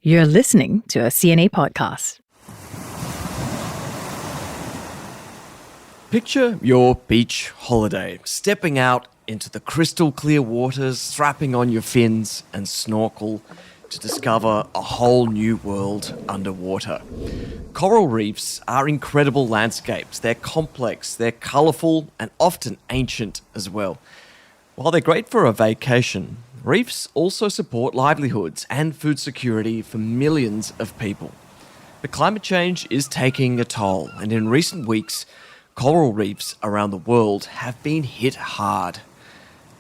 You're listening to a CNA podcast. Picture your beach holiday, stepping out into the crystal clear waters, strapping on your fins and snorkel to discover a whole new world underwater. Coral reefs are incredible landscapes. They're complex, they're colourful and often ancient as well. While they're great for a vacation, reefs also support livelihoods and food security for millions of people. But climate change is taking a toll, and in recent weeks, coral reefs around the world have been hit hard.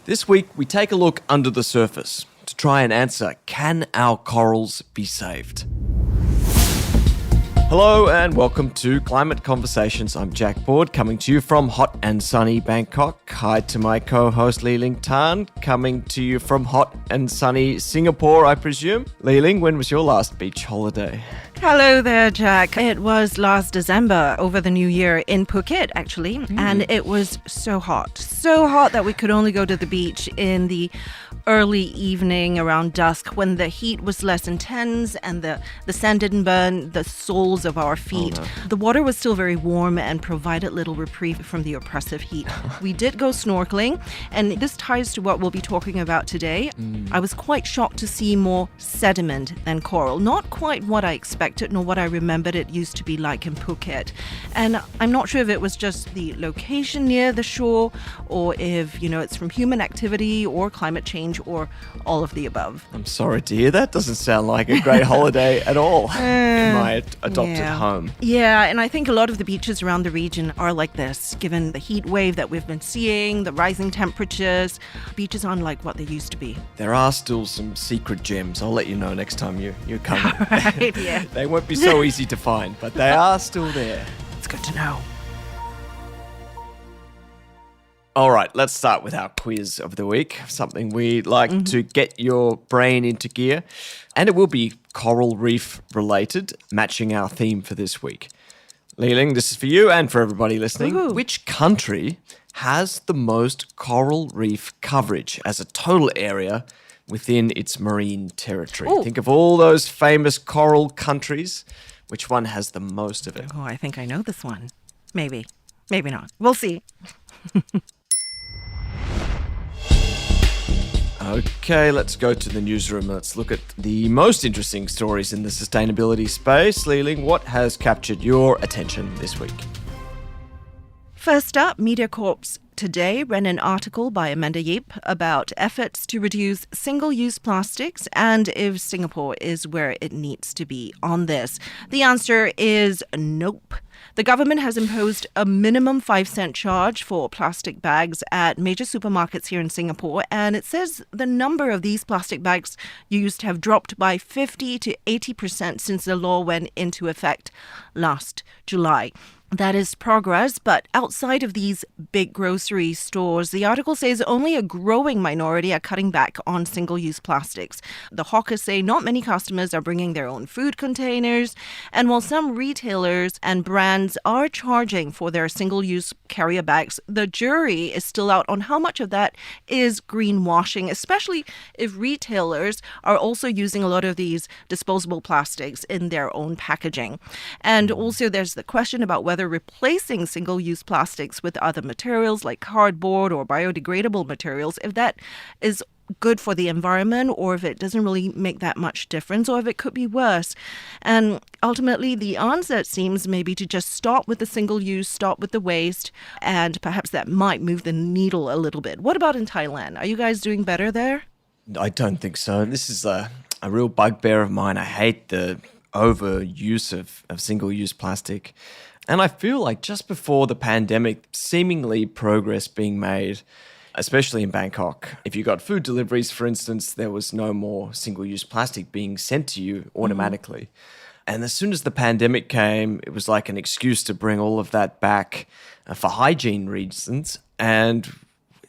This week, we take a look under the surface to try and answer, can our corals be saved? Hello and welcome to Climate Conversations. I'm Jack Board, coming to you from hot and sunny Bangkok. Hi to my co-host Liling Tan, coming to you from hot and sunny Singapore, I presume. Liling, when was your last beach holiday? Hello there, Jack. It was last December over the New Year in Phuket, actually. And it was so hot that we could only go to the beach in the early evening around dusk when the heat was less intense and the sand didn't burn the soles of our feet. Oh, no. The water was still very warm and provided little reprieve from the oppressive heat. We did go snorkeling, and this ties to what we'll be talking about today. I was quite shocked to see more sediment than coral. Not quite what I expected nor what I remembered it used to be like in Phuket. And I'm not sure if it was just the location near the shore or if, it's from human activity or climate change or all of the above. I'm sorry to hear that. Doesn't sound like a great holiday at all in my adopted home. Yeah, and I think a lot of the beaches around the region are like this, given the heat wave that we've been seeing, the rising temperatures. Beaches aren't like what they used to be. There are still some secret gems. I'll let you know next time you come. Right, yeah. They won't be so easy to find, but they are still there. It's good to know. All right, let's start with our quiz of the week, something we like to get your brain into gear. And it will be coral reef related, matching our theme for this week. Liling, this is for you and for everybody listening. Woohoo. Which country has the most coral reef coverage as a total area within its marine territory? Ooh. Think of all those famous coral countries. Which one has the most of it? Oh, I think I know this one. Maybe. Maybe not. We'll see. Okay, let's go to the newsroom. Let's look at the most interesting stories in the sustainability space. Liling, what has captured your attention this week? First up, MediaCorp's Today ran an article by Amanda Yip about efforts to reduce single-use plastics and if Singapore is where it needs to be on this. The answer is nope. The government has imposed a minimum 5-cent charge for plastic bags at major supermarkets here in Singapore, and it says the number of these plastic bags used have dropped by 50 to 80% since the law went into effect last July. That is progress, but outside of these big grocery stores, the article says only a growing minority are cutting back on single-use plastics. The hawkers say not many customers are bringing their own food containers, and while some retailers and brands are charging for their single-use carrier bags, the jury is still out on how much of that is greenwashing, especially if retailers are also using a lot of these disposable plastics in their own packaging. And also there's the question about whether replacing single-use plastics with other materials like cardboard or biodegradable materials, if that is good for the environment or if it doesn't really make that much difference or if it could be worse. And ultimately, the answer, it seems, maybe to just stop with the single-use, stop with the waste, and perhaps that might move the needle a little bit. What about in Thailand? Are you guys doing better there? I don't think so. This is a real bugbear of mine. I hate the overuse of single-use plastic. And I feel like just before the pandemic, seemingly progress being made, especially in Bangkok. If you got food deliveries, for instance, there was no more single-use plastic being sent to you automatically. And as soon as the pandemic came, it was like an excuse to bring all of that back for hygiene reasons. And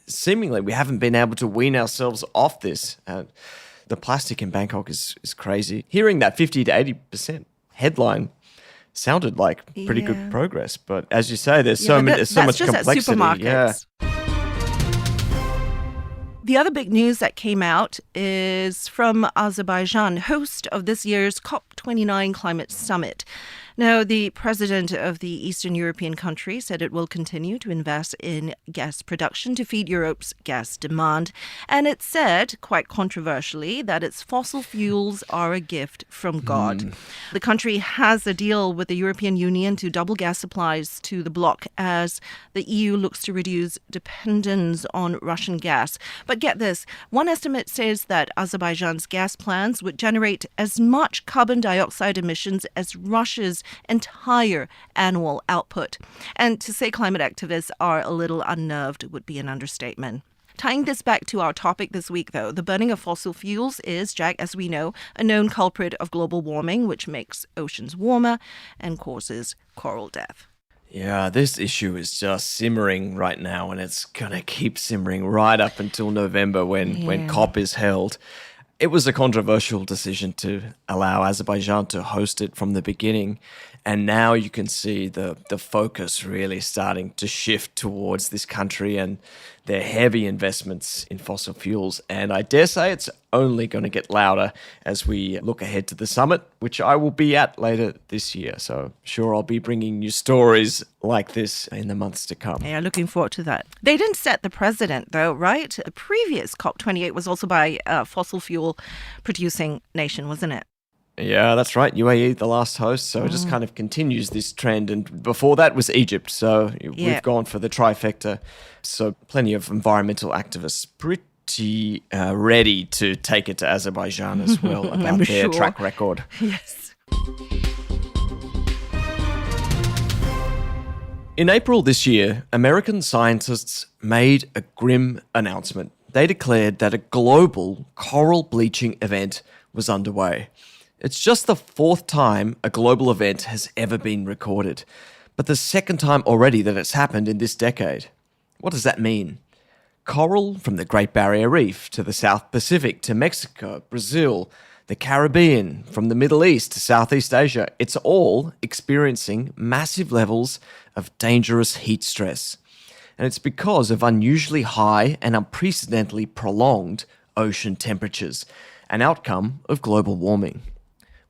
seemingly we haven't been able to wean ourselves off this. The plastic in Bangkok is crazy. Hearing that 50 to 80% headline sounded like pretty good progress, but as you say, there's so much complexity. At supermarkets. The other big news that came out is from Azerbaijan, host of this year's COP29 climate summit. Now, the president of the Eastern European country said it will continue to invest in gas production to feed Europe's gas demand. And it said, quite controversially, that its fossil fuels are a gift from God. The country has a deal with the European Union to double gas supplies to the bloc as the EU looks to reduce dependence on Russian gas. But get this, one estimate says that Azerbaijan's gas plants would generate as much carbon dioxide emissions as Russia's entire annual output. And to say climate activists are a little unnerved would be an understatement. Tying this back to our topic this week, though, the burning of fossil fuels is, Jack, as we know, a known culprit of global warming, which makes oceans warmer and causes coral death. Yeah, this issue is just simmering right now, and it's going to keep simmering right up until November when COP is held. It was a controversial decision to allow Azerbaijan to host it from the beginning, and now you can see the focus really starting to shift towards this country and their heavy investments in fossil fuels. And I dare say it's only going to get louder as we look ahead to the summit, which I will be at later this year. So sure, I'll be bringing you stories like this in the months to come. Yeah, looking forward to that. They didn't set the precedent, though, right? The previous COP28 was also by a fossil fuel producing nation, wasn't it? Yeah, that's right. UAE, the last host. So it just kind of continues this trend. And before that was Egypt. So we've gone for the trifecta. So plenty of environmental activists pretty ready to take it to Azerbaijan as well about their track record. Yes. In April this year, American scientists made a grim announcement. They declared that a global coral bleaching event was underway. It's just the fourth time a global event has ever been recorded, but the second time already that it's happened in this decade. What does that mean? Coral from the Great Barrier Reef to the South Pacific to Mexico, Brazil, the Caribbean, from the Middle East to Southeast Asia, it's all experiencing massive levels of dangerous heat stress. And it's because of unusually high and unprecedentedly prolonged ocean temperatures, an outcome of global warming.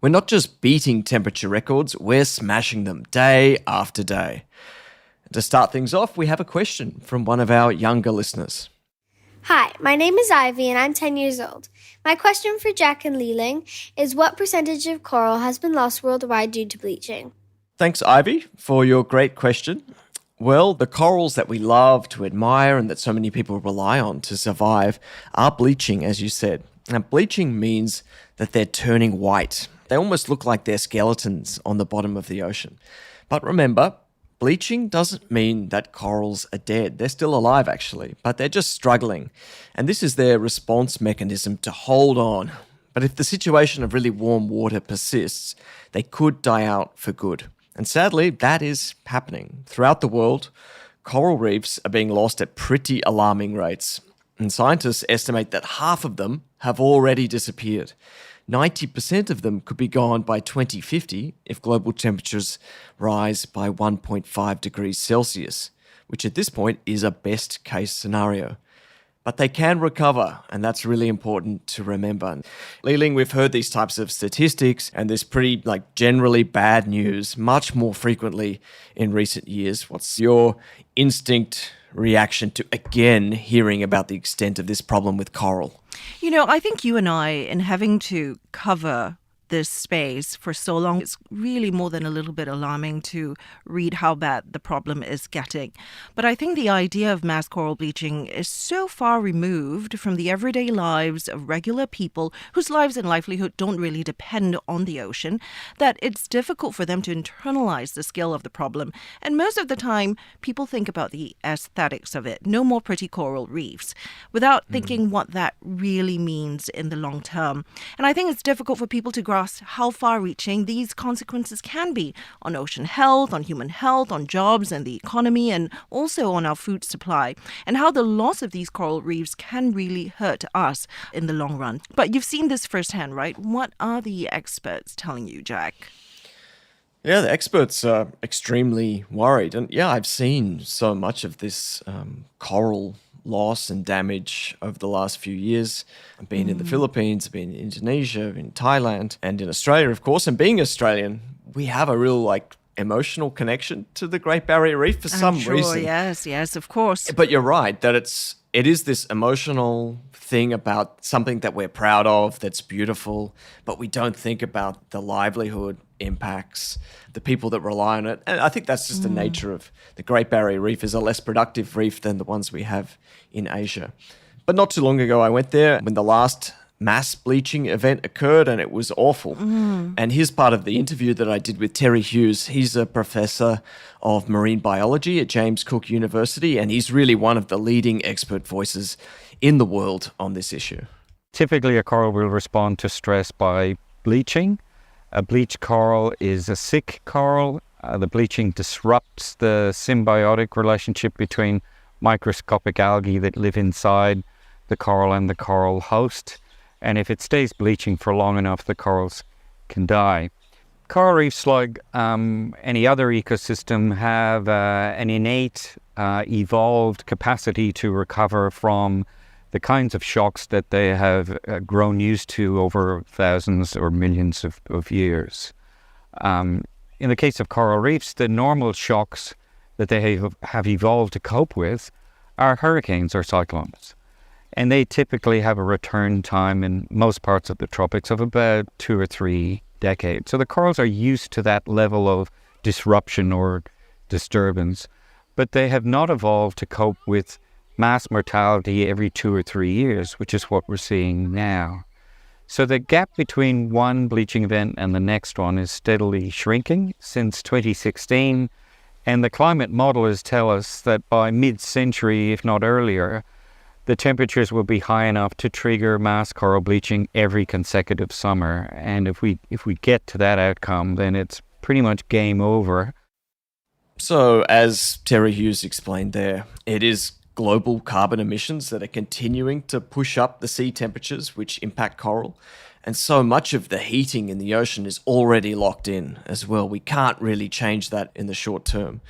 We're not just beating temperature records, we're smashing them day after day. To start things off, we have a question from one of our younger listeners. Hi, my name is Ivy and I'm 10 years old. My question for Jack and Liling is what percentage of coral has been lost worldwide due to bleaching? Thanks, Ivy, for your great question. Well, the corals that we love to admire and that so many people rely on to survive are bleaching, as you said. Now, bleaching means that they're turning white. They almost look like they're skeletons on the bottom of the ocean. But remember, bleaching doesn't mean that corals are dead. They're still alive, actually, but they're just struggling. And this is their response mechanism to hold on. But if the situation of really warm water persists, they could die out for good. And sadly, that is happening. Throughout the world, coral reefs are being lost at pretty alarming rates. And scientists estimate that half of them have already disappeared. 90% of them could be gone by 2050 if global temperatures rise by 1.5 degrees Celsius, which at this point is a best case scenario. But they can recover, and that's really important to remember. Liling, we've heard these types of statistics and this pretty generally bad news much more frequently in recent years. What's your instinct reaction to again hearing about the extent of this problem with coral? You know, I think you and I, in having to cover this space for so long, it's really more than a little bit alarming to read how bad the problem is getting. But I think the idea of mass coral bleaching is so far removed from the everyday lives of regular people whose lives and livelihood don't really depend on the ocean, that it's difficult for them to internalize the scale of the problem. And most of the time, people think about the aesthetics of it, no more pretty coral reefs, without thinking what that really means in the long term. And I think it's difficult for people to grasp how far-reaching these consequences can be on ocean health, on human health, on jobs and the economy, and also on our food supply, and how the loss of these coral reefs can really hurt us in the long run. But you've seen this firsthand, right? What are the experts telling you, Jack? Yeah, the experts are extremely worried. And yeah, I've seen so much of this coral loss and damage over the last few years. I've been in the Philippines, I've been in Indonesia, in Thailand, and in Australia, of course. And being Australian, we have a real emotional connection to the Great Barrier Reef for some reason. Yes, of course. But you're right that it is this emotional thing about something that we're proud of, that's beautiful, but we don't think about the livelihood impacts, the people that rely on it. And I think that's just the nature of the Great Barrier Reef, is a less productive reef than the ones we have in Asia. But not too long ago, I went there when the last mass bleaching event occurred, and it was awful. And here's part of the interview that I did with Terry Hughes. He's a professor of marine biology at James Cook University, and he's really one of the leading expert voices in the world on this issue. Typically, a coral will respond to stress by bleaching. A bleached coral is a sick coral. The bleaching disrupts the symbiotic relationship between microscopic algae that live inside the coral and the coral host. And if it stays bleaching for long enough, the corals can die. Coral reefs, like any other ecosystem, have an innate, evolved capacity to recover from the kinds of shocks that they have grown used to over thousands or millions of years. In the case of coral reefs, the normal shocks that they have evolved to cope with are hurricanes or cyclones. And they typically have a return time in most parts of the tropics of about 2 or 3 decades. So the corals are used to that level of disruption or disturbance, but they have not evolved to cope with mass mortality every 2 or 3 years, which is what we're seeing now. So the gap between one bleaching event and the next one is steadily shrinking since 2016, and the climate modelers tell us that by mid-century, if not earlier, the temperatures will be high enough to trigger mass coral bleaching every consecutive summer. And if we get to that outcome, then it's pretty much game over. So, as Terry Hughes explained there, it is global carbon emissions that are continuing to push up the sea temperatures, which impact coral. And so much of the heating in the ocean is already locked in as well. We can't really change that in the short term.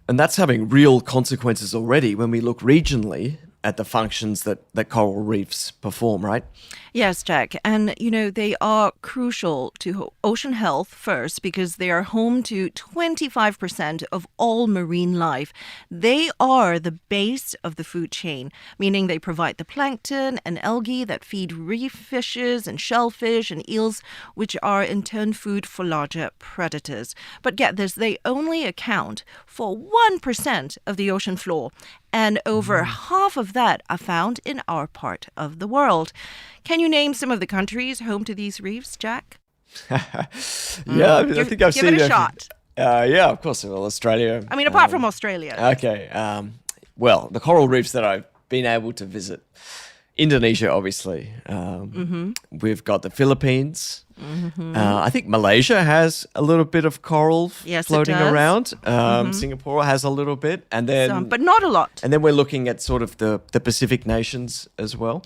And that's having real consequences already when we look regionally at the functions that coral reefs perform, right? Yes, Jack. And, they are crucial to ocean health first because they are home to 25% of all marine life. They are the base of the food chain, meaning they provide the plankton and algae that feed reef fishes and shellfish and eels, which are in turn food for larger predators. But get this, they only account for 1% of the ocean floor, and over half of that are found in our part of the world. Can you name some of the countries home to these reefs, Jack? I think I've seen Give it a shot. Yeah, of course. Well, Australia. I mean, apart from Australia. Okay. Well, the coral reefs that I've been able to visit. Indonesia, obviously. We've got the Philippines. I think Malaysia has a little bit of coral floating around. Singapore has a little bit, and then but not a lot. And then we're looking at sort of the Pacific nations as well.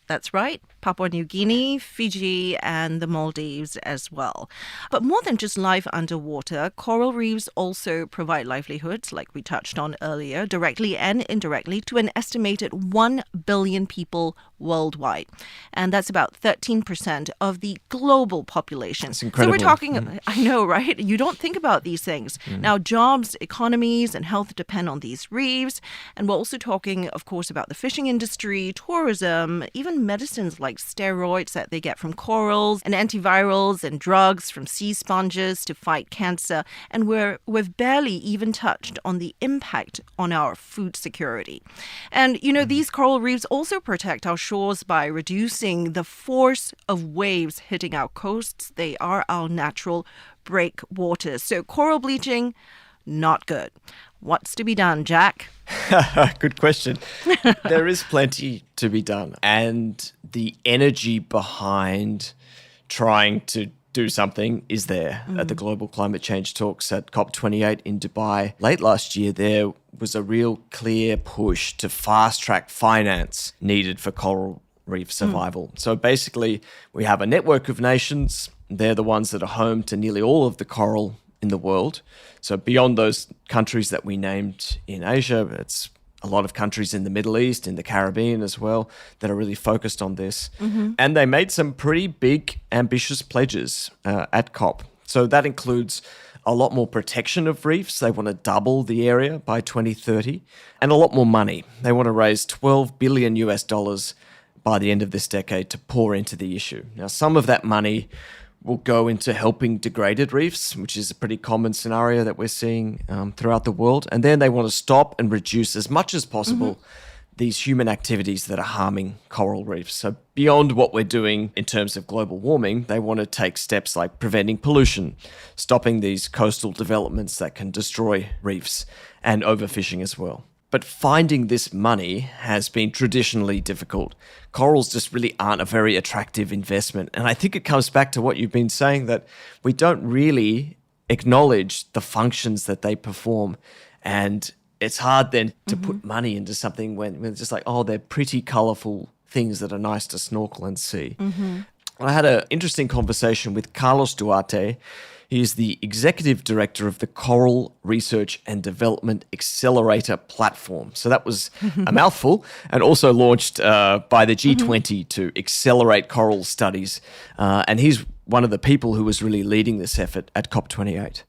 That's right. Papua New Guinea, Fiji, and the Maldives as well. But more than just life underwater, coral reefs also provide livelihoods, like we touched on earlier, directly and indirectly, to an estimated 1 billion people worldwide. And that's about 13% of the global population. That's incredible. So we're talking, I know, right? You don't think about these things. Now, jobs, economies, and health depend on these reefs. And we're also talking, of course, about the fishing industry, tourism, even medicines like steroids that they get from corals, and antivirals and drugs from sea sponges to fight cancer. And we've barely even touched on the impact on our food security. And, these coral reefs also protect our shores by reducing the force of waves hitting our coasts. They are our natural breakwaters. So coral bleaching, not good. What's to be done, Jack? Good question. There is plenty to be done. And the energy behind trying to do something is there. At the Global Climate Change Talks at COP28 in Dubai late last year, there was a real clear push to fast-track finance needed for coral reef survival. So basically, we have a network of nations. They're the ones that are home to nearly all of the coral in the world. So beyond those countries that we named in Asia, it's a lot of countries in the Middle East, in the Caribbean as well, that are really focused on this. And they made some pretty big, ambitious pledges at COP. So that includes a lot more protection of reefs. They want to double the area by 2030, and a lot more money. They want to raise $12 billion US by the end of this decade to pour into the issue. Now, some of that money will go into helping degraded reefs, which is a pretty common scenario that we're seeing throughout the world. And then they want to stop and reduce as much as possible these human activities that are harming coral reefs. So beyond what we're doing in terms of global warming, they want to take steps like preventing pollution, stopping these coastal developments that can destroy reefs, and overfishing as well. But finding this money has been traditionally difficult. Corals just really aren't a very attractive investment. And I think it comes back to what you've been saying, that we don't really acknowledge the functions that they perform. And it's hard then to put money into something when it's just like, oh, they're pretty colorful things that are nice to snorkel and see. I had an interesting conversation with Carlos Duarte. He is the executive director of the Coral Research and Development Accelerator Platform. So that was a mouthful, and also launched by the G20 to accelerate coral studies. And he's one of the people who was really leading this effort at COP28.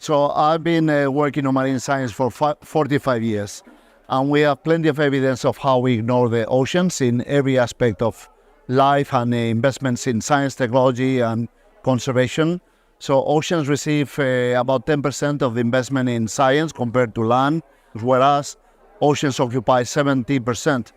So I've been working on marine science for 45 years, and we have plenty of evidence of how we ignore the oceans in every aspect of life and investments in science, technology, and conservation. So oceans receive about 10% of the investment in science compared to land, whereas oceans occupy 70%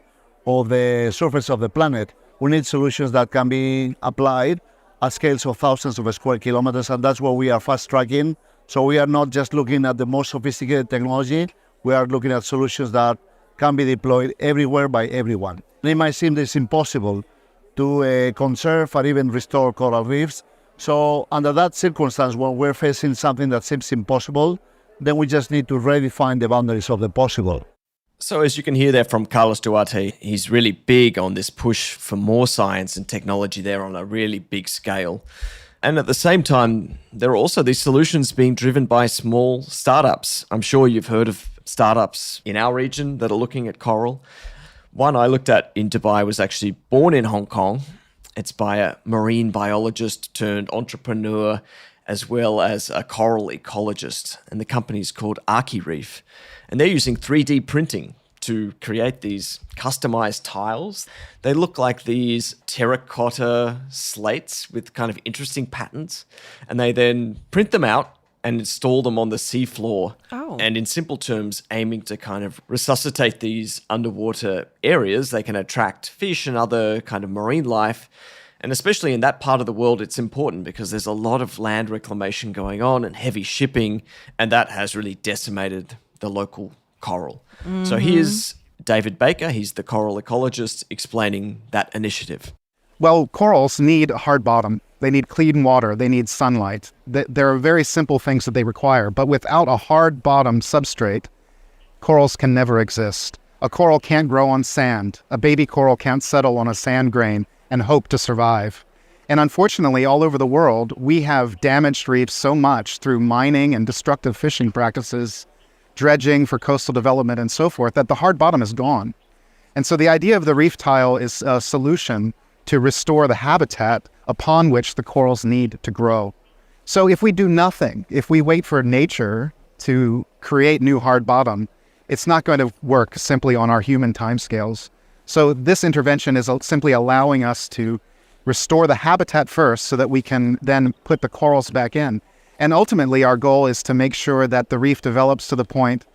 of the surface of the planet. We need solutions that can be applied at scales of thousands of square kilometers, and that's what we are fast-tracking. So we are not just looking at the most sophisticated technology, we are looking at solutions that can be deployed everywhere by everyone. It might seem that it's impossible to conserve or even restore coral reefs. So under that circumstance, when we're facing something that seems impossible, then we just need to redefine the boundaries of the possible. So as you can hear there from Carlos Duarte, he's really big on this push for more science and technology there on a really big scale. And at the same time, there are also these solutions being driven by small startups. I'm sure you've heard of startups in our region that are looking at coral. One I looked at in Dubai was actually born in Hong Kong. It's by a marine biologist turned entrepreneur, as well as a coral ecologist. And the company is called Reef. And they're using 3D printing to create these customized tiles. They look like these terracotta slates with kind of interesting patterns. And they then print them out and install them on the seafloor. Oh. And in simple terms, aiming to kind of resuscitate these underwater areas. They can attract fish and other kind of marine life. And especially in that part of the world, it's important because there's a lot of land reclamation going on and heavy shipping, and that has really decimated the local coral. So here's David Baker. He's the coral ecologist explaining that initiative. Well, corals need a hard bottom. They need clean water. They need sunlight. There are very simple things that they require, but without a hard bottom substrate, corals can never exist. A coral can't grow on sand. A baby coral can't settle on a sand grain and hope to survive. And unfortunately, all over the world, we have damaged reefs so much through mining and destructive fishing practices, dredging for coastal development and so forth, that the hard bottom is gone. And so the idea of the reef tile is a solution to restore the habitat upon which the corals need to grow. So if we do nothing, if we wait for nature to create new hard bottom, it's not going to work simply on our human timescales. So this intervention is simply allowing us to restore the habitat first so that we can then put the corals back in. And ultimately, our goal is to make sure that the reef develops to the point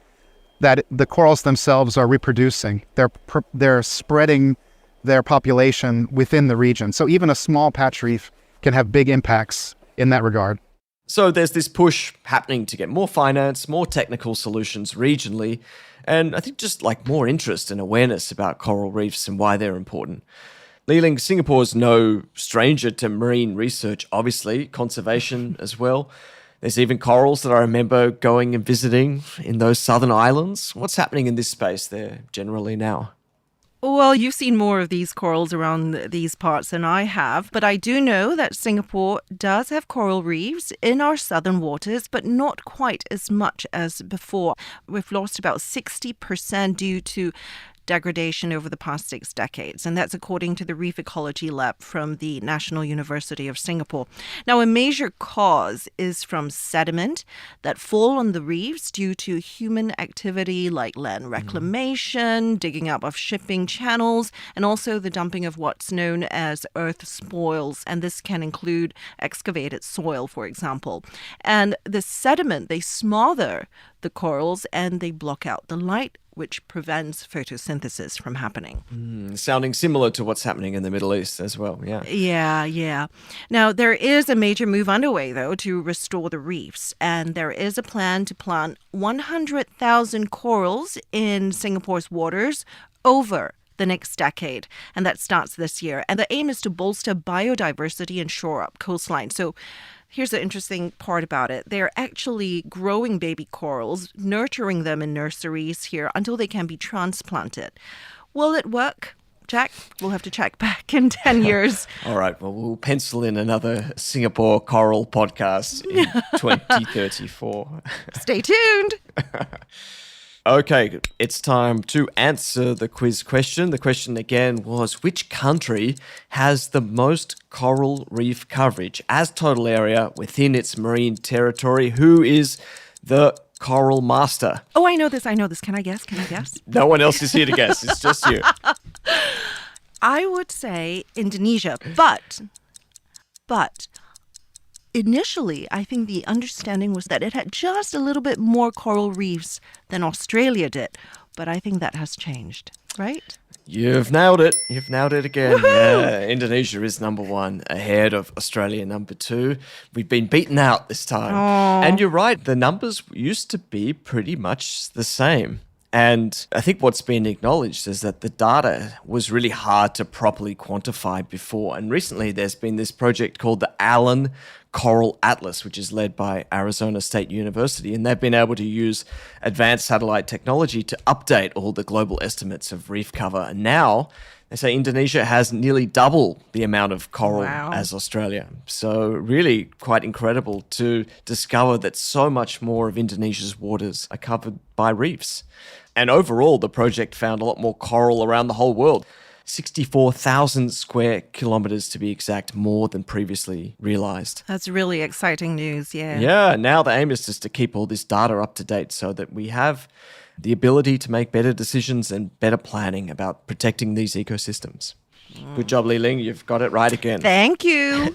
that the corals themselves are reproducing. They're spreading their population within the region. So even a small patch reef can have big impacts in that regard. So there's this push happening to get more finance, more technical solutions regionally, and I think just like more interest and awareness about coral reefs and why they're important. Liling, Singapore's no stranger to marine research, obviously, conservation as well. There's even corals that I remember going and visiting in those southern islands. What's happening in this space there generally now? Well, you've seen more of these corals around these parts than I have, but I do know that Singapore does have coral reefs in our southern waters, but not quite as much as before. We've lost about 60% due to degradation over the past 6 decades, and that's according to the Reef Ecology Lab from the National University of Singapore. Now, a major cause is from sediment that fall on the reefs due to human activity like land reclamation, digging up of shipping channels, and also the dumping of what's known as earth spoils, and this can include excavated soil, for example. And the sediment, they smother the corals and they block out the light, which prevents photosynthesis from happening. Sounding similar to what's happening in the Middle East as well, yeah. Yeah. Now, there is a major move underway, though, to restore the reefs. And there is a plan to plant 100,000 corals in Singapore's waters over the next decade. And that starts this year. And the aim is to bolster biodiversity and shore up coastlines. So here's the interesting part about it. They're actually growing baby corals, nurturing them in nurseries here until they can be transplanted. Will it work? Jack, we'll have to check back in 10 years. All right, well, we'll pencil in another Singapore coral podcast in 2034. Stay tuned. Okay, it's time to answer the quiz question. The question again was, which country has the most coral reef coverage as total area within its marine territory? Who is the coral master? Oh, I know this. Can I guess? No one else is here to guess. It's just you. I would say Indonesia, but initially, I think the understanding was that it had just a little bit more coral reefs than Australia did. But I think that has changed, right? You've nailed it. You've nailed it again. Yeah, Indonesia is number 1, ahead of Australia number 2. We've been beaten out this time. And you're right, the numbers used to be pretty much the same. And I think what's been acknowledged is that the data was really hard to properly quantify before. And recently there's been this project called the Allen Coral Atlas, which is led by Arizona State University. And they've been able to use advanced satellite technology to update all the global estimates of reef cover. And now they say Indonesia has nearly double the amount of coral as Australia. So really quite incredible to discover that so much more of Indonesia's waters are covered by reefs. And overall, the project found a lot more coral around the whole world. 64,000 square kilometers to be exact, more than previously realized. That's really exciting news, yeah. Yeah, now the aim is just to keep all this data up to date so that we have the ability to make better decisions and better planning about protecting these ecosystems. Good job, Liling. You've got it right again. Thank you.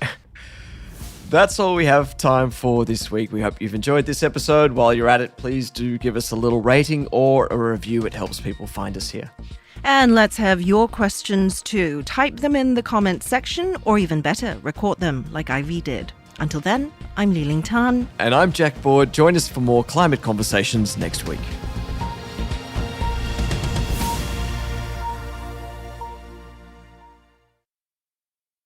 That's all we have time for this week. We hope you've enjoyed this episode. While you're at it, please do give us a little rating or a review. It helps people find us here. And let's have your questions too. Type them in the comments section, or even better, record them like Ivy did. Until then, I'm Liling Tan. And I'm Jack Board. Join us for more climate conversations next week.